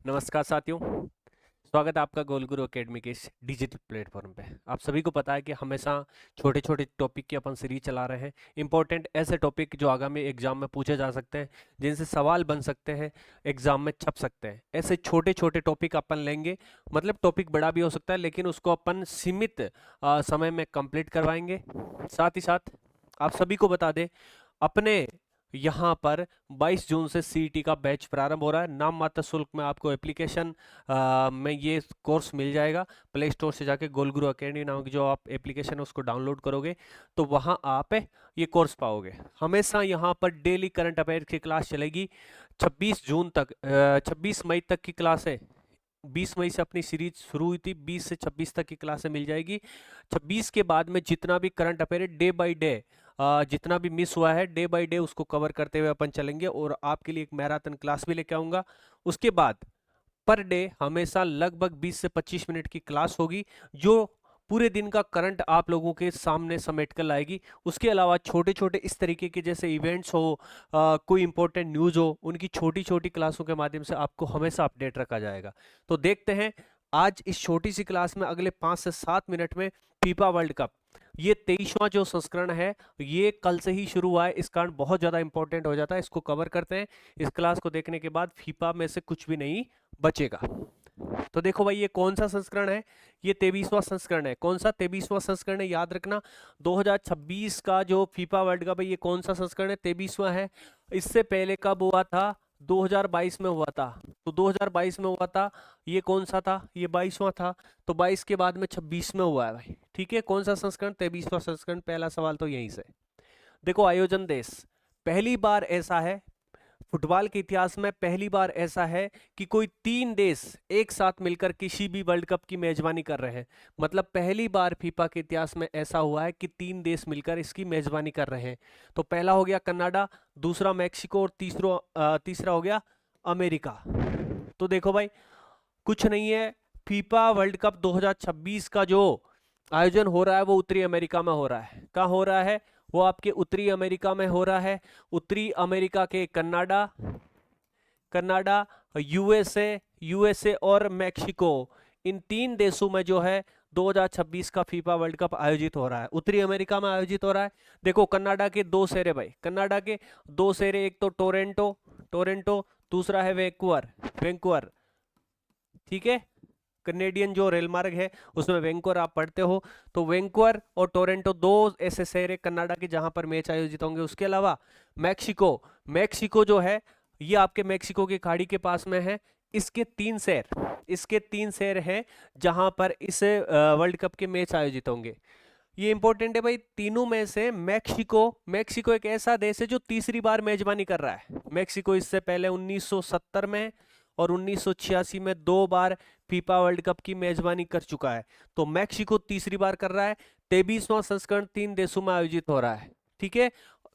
नमस्कार साथियों। स्वागत है आपका गोल गुरु एकेडमी के इस डिजिटल प्लेटफॉर्म पे। आप सभी को पता है कि हमेशा छोटे छोटे टॉपिक की अपन सीरीज चला रहे हैं। इंपॉर्टेंट ऐसे टॉपिक जो आगामी एग्जाम में पूछे जा सकते हैं, जिनसे सवाल बन सकते हैं, एग्जाम में छप सकते हैं। ऐसे छोटे छोटे टॉपिक अपन लेंगे। मतलब टॉपिक बड़ा भी हो सकता है, लेकिन उसको अपन सीमित समय में कंप्लीट करवाएंगे। साथ ही साथ आप सभी को बता दें, अपने यहाँ पर 22 जून से सीईटी का बैच प्रारंभ हो रहा है। नाम मात्र शुल्क में आपको एप्लीकेशन में ये कोर्स मिल जाएगा। प्ले स्टोर से जाके गोल गुरु अकेडमी नाम की जो आप एप्लीकेशन है उसको डाउनलोड करोगे तो वहाँ आप ये कोर्स पाओगे। हमेशा यहाँ पर डेली करंट अफेयर की क्लास चलेगी। 26 जून तक 26 मई तक की क्लास है। 20 मई से अपनी सीरीज शुरू हुई थी, 20 से 26 तक की क्लासें मिल जाएगी। 26 के बाद में जितना भी करंट अफेयर है डे बाय डे, जितना भी मिस हुआ है डे बाय डे उसको कवर करते हुए अपन चलेंगे और आपके लिए एक मैराथन क्लास भी लेके आऊंगा। उसके बाद पर डे हमेशा लगभग 20 से 25 मिनट की क्लास होगी, जो पूरे दिन का करंट आप लोगों के सामने समेट कर लाएगी। उसके अलावा छोटे छोटे इस तरीके के जैसे इवेंट्स हो, कोई इंपॉर्टेंट न्यूज़ हो, उनकी छोटी छोटी क्लासों के माध्यम से आपको हमेशा अपडेट रखा जाएगा। तो देखते हैं आज इस छोटी सी क्लास में अगले 5 से 7 मिनट में फीफा वर्ल्ड कप, ये 23वां जो संस्करण है, ये कल से ही शुरू हुआ है। इस कारण बहुत ज़्यादा इंपॉर्टेंट हो जाता है। इसको कवर करते हैं। इस क्लास को देखने के बाद फीफा में से कुछ भी नहीं बचेगा। तो देखो भाई, ये कौन सा संस्करण है? ये 23वां संस्करण है। कौन सा 23वां संस्करण है? याद रखना, 2026 का जो फीफा वर्ल्ड कप है ये कौन सा संस्करण है? 23वां है। इससे पहले कब हुआ था? 2022 में हुआ था। तो 2022 में हुआ था, ये कौन सा था? ये 22वां था। तो 22 के बाद में 26 में हुआ है भाई। ठीक है, कौन सा संस्करण? 23वां संस्करण। पहला सवाल तो यहीं से। देखो, आयोजन देश, पहली बार ऐसा है फुटबॉल के इतिहास में, पहली बार ऐसा है कि कोई 3 देश एक साथ मिलकर किसी भी वर्ल्ड कप की मेजबानी कर रहे हैं। मतलब पहली बार फीफा के इतिहास में ऐसा हुआ है कि 3 देश मिलकर इसकी मेजबानी कर रहे हैं। तो पहला हो गया कनाडा, दूसरा मैक्सिको और तीसरा हो गया अमेरिका। तो देखो भाई, कुछ नहीं है, फीफा वर्ल्ड कप 2026 का जो आयोजन हो रहा है वो उत्तरी अमेरिका में हो रहा है। कहाँ हो रहा है? वो आपके उत्तरी अमेरिका में हो रहा है। उत्तरी अमेरिका के कनाडा, यूएसए और मैक्सिको, इन 3 देशों में जो है 2026 का फीफा वर्ल्ड कप आयोजित हो रहा है। उत्तरी अमेरिका में आयोजित हो रहा है। देखो, कनाडा के 2 शहर है भाई, कनाडा के 2 शहर, एक तो टोरेंटो, दूसरा है वैंकूवर। ठीक है, कनेडियन जो रेल मार्ग है उसमें वैंकूवर आप पढ़ते हो। तो वैंकूवर और टोरंटो 2 ऐसे शहर है कनाडा के जहां पर मैच आयोजित होंगे। उसके अलावा मैक्सिको जो है, ये आपके मैक्सिको की खाड़ी के पास में है। इसके तीन शहर हैं जहां पर इस वर्ल्ड कप के मैच आयोजित होंगे। ये इंपॉर्टेंट है भाई। तीनों में से मैक्सिको एक ऐसा देश है जो तीसरी बार मेजबानी कर रहा है। मैक्सिको इससे पहले 1970 में और 1986 में 2 बार फीफा वर्ल्ड कप की मेजबानी कर चुका है। तो मैक्सिको तीसरी बार कर रहा है। 23वां संस्करण 3 देशों में आयोजित हो रहा है। ठीक है,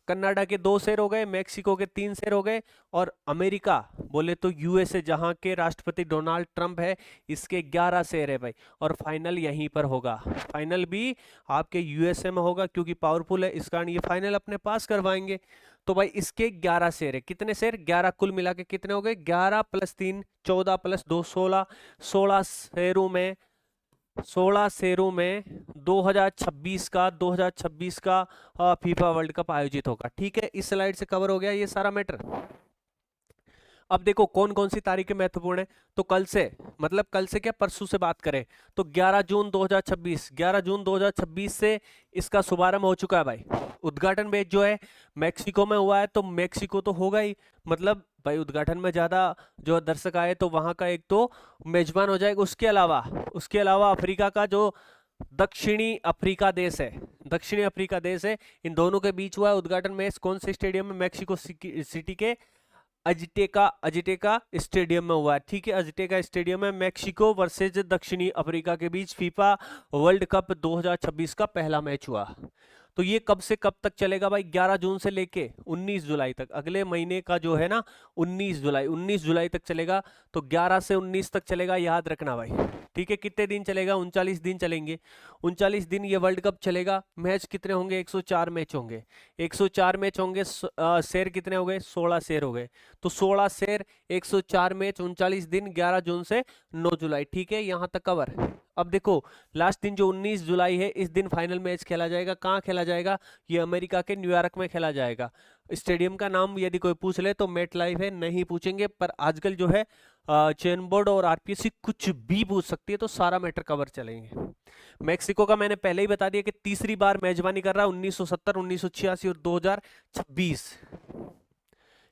कनाडा के 2 शहर हो गए, मैक्सिको के 3 शहर हो गए, और अमेरिका बोले तो यूएसए जहां के राष्ट्रपति डोनाल्ड ट्रंप है, इसके 11 शहर है भाई। और फाइनल यहीं पर होगा। फाइनल भी आपके यूएसए में होगा क्योंकि पावरफुल है, इस कारण ये फाइनल अपने पास करवाएंगे। तो भाई इसके 11 शेर है। कितने शेर? 11 कुल मिला के कितने हो गए? 11 + 3 14 + 2 16। 16 शेरों में 2026 का फीफा वर्ल्ड कप आयोजित होगा। ठीक है, इस स्लाइड से कवर हो गया ये सारा मैटर। अब देखो कौन कौन सी तारीखें महत्वपूर्ण है। तो कल से, मतलब कल से क्या, परसों से बात करें तो 11 जून 2026 से इसका शुभारंभ हो चुका है भाई। उद्घाटन मैच जो है मैक्सिको में हुआ है, तो मैक्सिको तो होगा ही। मतलब भाई उद्घाटन में ज्यादा जो दर्शक आए तो वहां का एक तो मेजबान हो जाएगा। उसके अलावा अफ्रीका का जो दक्षिणी अफ्रीका देश है, इन दोनों के बीच हुआ है उद्घाटन मैच। कौन से स्टेडियम में? मैक्सिको सिटी के अजटेका स्टेडियम में हुआ है। ठीक है, अजटेका स्टेडियम में मैक्सिको वर्सेज दक्षिणी अफ्रीका के बीच फीफा वर्ल्ड कप 2026 का पहला मैच हुआ। तो ये कब से कब तक चलेगा भाई? 11 जून से लेके 19 जुलाई तक, अगले महीने का जो है ना 19 जुलाई तक चलेगा। तो 11 से 19 तक चलेगा, याद रखना भाई। ठीक है, कितने दिन चलेगा? 39 दिन चलेंगे। 39 दिन ये वर्ल्ड कप चलेगा। मैच कितने होंगे? 104 मैच होंगे। 104 मैच होंगे। शेर कितने हो गए? 16 शेर हो गए। तो 16 शेर, 104 मैच, 39 दिन, 11 जून से 9 जुलाई। ठीक है, यहां तक कवर। अब देखो लास्ट दिन जो 19 जुलाई है, इस दिन फाइनल मैच खेला जाएगा। कहाँ खेला जाएगा? ये अमेरिका के न्यूयॉर्क में खेला जाएगा। स्टेडियम का नाम यदि कोई पूछ ले तो मेट लाइफ है, नहीं पूछेंगे। पर आजकल जो है चेन बोर्ड और आरपीसी कुछ भी पूछ सकती है, तो सारा मैटर कवर चलेंगे। मेक्सिको का मैंने पहले ही बता दिया कि तीसरी बार मेजबानी कर रहा है, 1970, 1986 और 2026।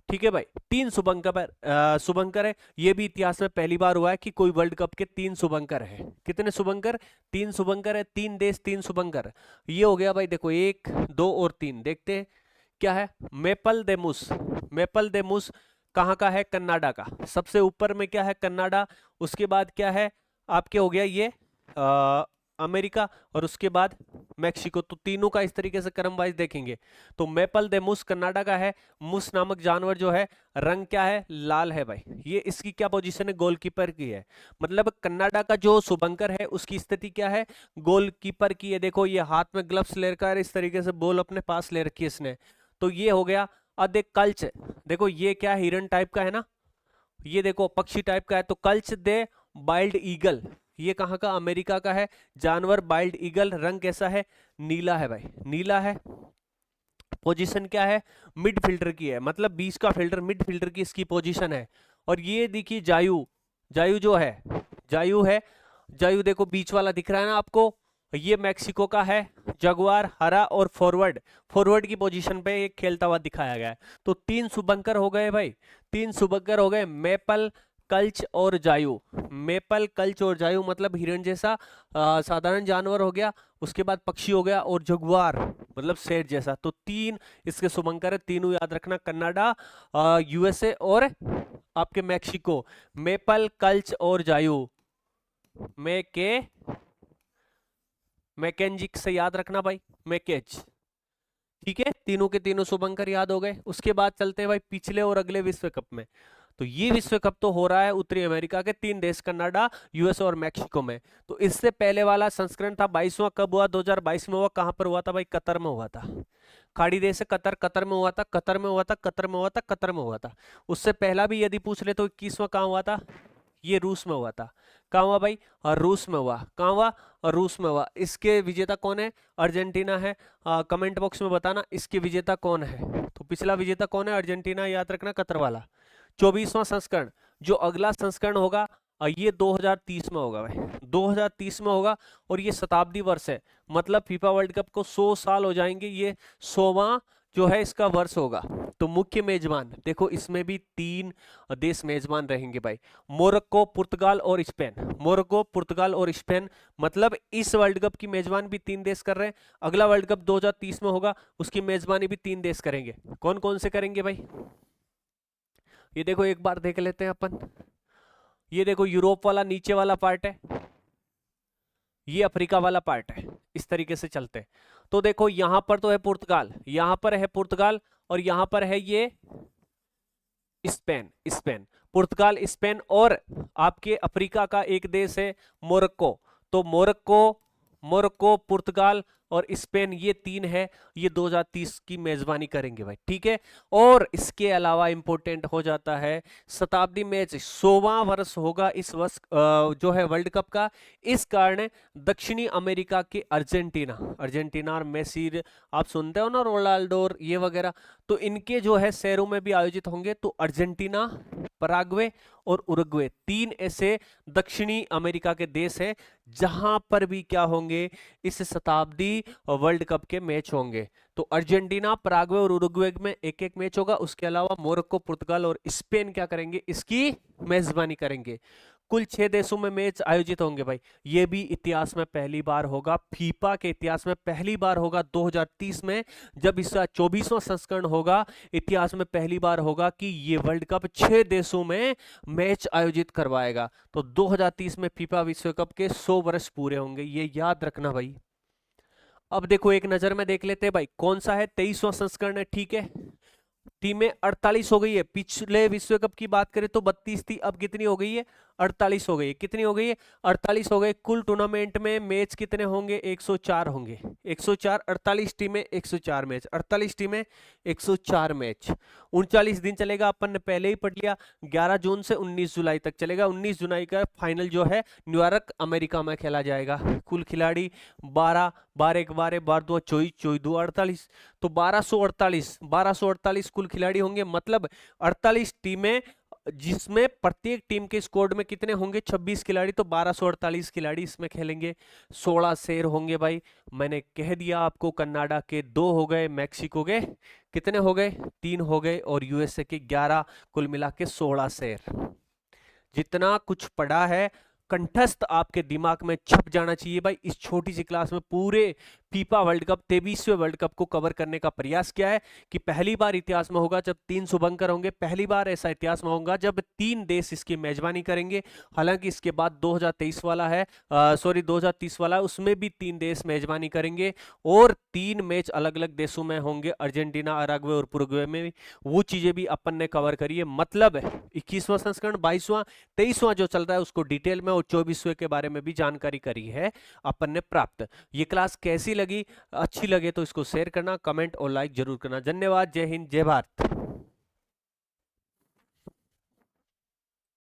ठीक है भाई, 3 शुभंकर है। ये भी इतिहास में पहली बार हुआ है कि कोई वर्ल्ड कप के 3 शुभंकर है। कितने शुभंकर? 3 शुभंकर है। 3 देश 3 शुभंकर। ये हो गया भाई। देखो 1, 2 और 3। देखते हैं क्या है। मेपल देमुस। मेपल देमुस कहाँ का है? कनाडा का। सबसे ऊपर में क्या है? कनाडा। उसके बाद क्या है आपके? हो गया ये अमेरिका, और उसके बाद मैक्सिको। तो तीनों का इस तरीके से क्रम वाइज देखेंगे। तो मेपल दे मूस कनाडा का है। मूस नामक जानवर जो है, रंग क्या है? लाल है भाई। ये इसकी क्या पोजीशन है? गोलकीपर की है। मतलब कनाडा का जो शुभंकर है उसकी स्थिति क्या है? गोलकीपर की है। देखो ये हाथ में ग्लव्स ले रखा है, इस तरीके से बॉल अपने पास ले रखी है इसने। तो ये हो गया। अब देख कल्च, देखो ये क्या हिरन टाइप का है ना, ये देखो पक्षी टाइप का है। तो कल्च दे वाइल्ड ईगल, ये कहाँ का? अमेरिका का है जानवर। वाइल्ड ईगल, रंग कैसा है? नीला है भाई, नीला है। पोजीशन क्या है? मिडफील्डर की है, मतलब बीच का फील्डर, मिडफील्डर की इसकी पोजीशन है। और ये देखिए जायू, जायू जो है, जायू है। जायू देखो बीच वाला दिख रहा है ना आपको, ये मैक्सिको का है। जगुआर, हरा और फॉरवर्ड, फॉरवर्ड की पोजीशन पे एक खेलता हुआ दिखाया गया है। तो 3 शुभंकर हो गए भाई, 3 शुभंकर हो गए। मेपल, कल्च और जायू। मेपल, कल्च और जायू मतलब हिरण जैसा साधारण जानवर हो गया। उसके बाद पक्षी हो गया, और जगुआर मतलब शेर जैसा। तो 3 इसके शुभंकर है। तीनों याद रखना, कनाडा, यूएसए और आपके मैक्सिको। मेपल, कल्च और जायू। मैकेंजिक से याद रखना भाई, मैकेज। ठीक है, तीनों के तीनों शुभंकर याद हो गए। उसके बाद चलते हैं भाई पिछले और अगले विश्व कप में। तो ये विश्व कप तो हो रहा है उत्तरी अमेरिका के 3 देश, कनाडा, यूएस और मैक्सिको में। तो इससे पहले वाला संस्करण था 22वां, कब हुआ? 2022 में हुआ। कहां पर हुआ था भाई? कतर में हुआ था। खाड़ी देश है कतर, कतर में हुआ था, कतर में हुआ था, कतर में हुआ था, कतर में हुआ था। उससे पहला भी यदि पूछ ले तो 21वां कहां हुआ था? ये रूस में हुआ था। कहां हुआ भाई? और रूस में हुआ। कहां हुआ? और रूस में हुआ। इसके विजेता कौन है? अर्जेंटीना है। कमेंट बॉक्स में बताना इसके विजेता कौन है। तो पिछला विजेता कौन है? अर्जेंटीना, याद रखना, कतर वाला। 24वां संस्करण, जो अगला संस्करण होगा ये 2030 में होगा भाई, 2030 में होगा। और ये शताब्दी वर्ष है, मतलब फीफा वर्ल्ड कप को 100 साल हो जाएंगे। ये 100वां जो है इसका वर्ष होगा। तो मुख्य मेजबान देखो, इसमें भी 3 देश मेजबान रहेंगे भाई, मोरक्को, पुर्तगाल और स्पेन। मोरक्को, पुर्तगाल और स्पेन, मतलब इस वर्ल्ड कप की मेजबान भी 3 देश कर रहे हैं। अगला वर्ल्ड कप 2030 में होगा, उसकी मेजबानी भी 3 देश करेंगे। कौन कौन से करेंगे भाई? ये देखो एक बार देख लेते हैं अपन। ये देखो यूरोप वाला नीचे वाला पार्ट है, ये अफ्रीका वाला पार्ट है। इस तरीके से चलते हैं। तो देखो यहां पर तो है पुर्तगाल, यहां पर है पुर्तगाल, और यहां पर है ये स्पेन। स्पेन, पुर्तगाल, स्पेन, और आपके अफ्रीका का एक देश है मोरक्को। तो मोरक्को, मोरक्को, पुर्तगाल और स्पेन, ये 3 है। ये 2030 की मेजबानी करेंगे भाई। ठीक है, और इसके अलावा इंपॉर्टेंट हो जाता है शताब्दी मैच। 100वां वर्ष होगा इस वर्ष जो है वर्ल्ड कप का। इस कारण दक्षिणी अमेरिका के अर्जेंटीना, अर्जेंटीना और मेसी, आप सुनते हो ना, रोनाल्डो ये वगैरह, तो इनके जो है शहरों में भी आयोजित होंगे। तो अर्जेंटीना, पराग्वे और उरुग्वे, 3 ऐसे दक्षिणी अमेरिका के देश हैं जहां पर भी क्या होंगे? इस शताब्दी वर्ल्ड कप के मैच होंगे। तो अर्जेंटीना, पराग्वे और उरुग्वे में एक एक मैच होगा। उसके अलावा मोरक्को, पुर्तगाल और स्पेन क्या करेंगे? इसकी मेजबानी करेंगे। कुल 6 देशों में मैच आयोजित होंगे भाई। ये भी इतिहास में पहली बार होगा, फीफा के इतिहास में पहली बार होगा 2030 में, जब इसका 24वां संस्करण होगा। इतिहास में पहली बार होगा कि ये वर्ल्ड कप 6 देशों में मैच आयोजित करवाएगा। तो 2030 में फीफा विश्व कप के 100 वर्ष पूरे होंगे, ये याद रखना भाई। अब देखो एक नजर में देख लेते हैं भाई, कौन सा है, 23वां संस्करण है, ठीक है। टीमें 48 हो गई है। पिछले विश्व कप की बात करें तो 32 थी, अब कितनी हो गई है, 48 हो गई है। कितनी हो गई है, 48 हो गए। कुल टूर्नामेंट में मैच कितने होंगे, 104 होंगे। 104, 48 टीमें 104 मैच, 48 टीमें 104 मैच। 39 दिन चलेगा, अपन ने पहले ही पढ़ लिया। 11 जून से 19 जुलाई तक चलेगा। 19 जुलाई का फाइनल जो है न्यूयॉर्क अमेरिका में खेला जाएगा। कुल खिलाड़ी 12, 12 एक 12, 12 दो 24, 24 दो 48, तो 1248 कुल खिलाड़ी होंगे। मतलब 48 टीमें, जिसमें प्रत्येक टीम के स्क्वाड में कितने होंगे, 26 खिलाड़ी, तो 1248 खिलाड़ी इसमें खेलेंगे। 16 शेर होंगे भाई। मैंने कह दिया आपको, कनाडा के 2 हो गए, मैक्सिको के कितने हो गए, 3 हो गए, और यूएसए के 11, कुल मिला के 16 शेर। जितना कुछ पढ़ा है कंठस्थ आपके दिमाग में छप जाना चाहिए भाई। इस छोटी सी क्लास में पूरे फीफा वर्ल्ड कप, 23वें वर्ल्ड कप को कवर करने का प्रयास किया है कि पहली बार इतिहास में होगा जब 3 शुभंकर होंगे। पहली बार ऐसा इतिहास में होगा जब 3 देश इसकी मेजबानी करेंगे। हालांकि इसके बाद 2023 वाला है, सॉरी 2030 वाला, उसमें भी 3 देश मेजबानी करेंगे और 3 मैच अलग अलग देशों में होंगे, अर्जेंटीना, अराग्वे और पुरुग्वे में भी। वो चीजें भी अपन ने कवर करी है। मतलब 21वां संस्करण, 22वां, 23वां जो चल रहा है उसको डिटेल में, और 24वें के बारे में भी जानकारी करी है अपन ने प्राप्त। ये क्लास कैसी लगी, अच्छी लगे तो इसको शेयर करना, कमेंट और लाइक जरूर करना। धन्यवाद। जय हिंद, जय भारत।